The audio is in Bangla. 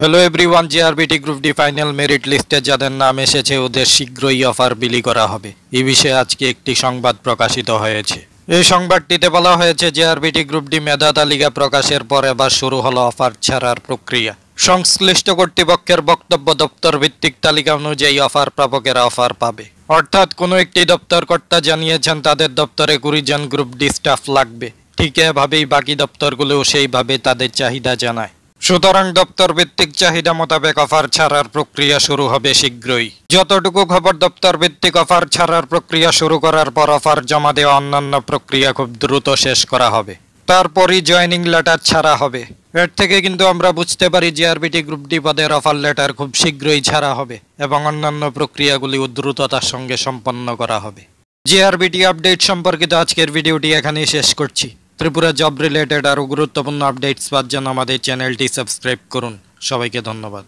Hello everyone, GRBT group D final merit লিস্টে যাদের নাম এসেছে ওদের শীঘ্রই অফার বিলি করা হবে। এই বিষয়ে আজকে একটি সংবাদ প্রকাশিত হয়েছে। এই সংবাদটিতে বলা হয়েছে জিআরবিটি গ্রুপ ডি মেধা তালিকা প্রকাশের পর এবার শুরু হলো অফার ছাড়ার প্রক্রিয়া। সংশ্লিষ্ট কর্তৃপক্ষের বক্তব্য, দপ্তর ভিত্তিক তালিকা অনুযায়ী অফার প্রাপকেরা অফার পাবে। অর্থাৎ কোনো একটি দপ্তর কর্তা জানিয়েছেন তাদের দপ্তরে 20 জন গ্রুপ ডি স্টাফ লাগবে। ঠিক এভাবেই বাকি দপ্তরগুলোও সেইভাবে তাদের চাহিদা জানায়। সুতরাং দপ্তর ভিত্তিক চাহিদা মোতাবেক অফার ছাড়ার প্রক্রিয়া শুরু হবে শীঘ্রই। যতটুকু খবর, দপ্তর ভিত্তিক অফার ছাড়ার প্রক্রিয়া শুরু করার পর অফার জমা দেওয়া অন্যান্য প্রক্রিয়া খুব দ্রুত শেষ করা হবে। তারপরই জয়েনিং লেটার ছাড়া হবে। এর থেকে কিন্তু আমরা বুঝতে পারি জিআরবিটি গ্রুপ ডি পদের অফার লেটার খুব শীঘ্রই ছাড়া হবে এবং অন্যান্য প্রক্রিয়াগুলি দ্রুততার সঙ্গে সম্পন্ন করা হবে। জিআরবিটি আপডেট সম্পর্কিত আজকের ভিডিওটি এখানেই শেষ করছি। ত্রিপুরা জব রিলেটেড আরও গুরুত্বপূর্ণ আপডেটস পাওয়ার জন্য আমাদের চ্যানেলটি সাবস্ক্রাইব করুন। সবাইকে ধন্যবাদ।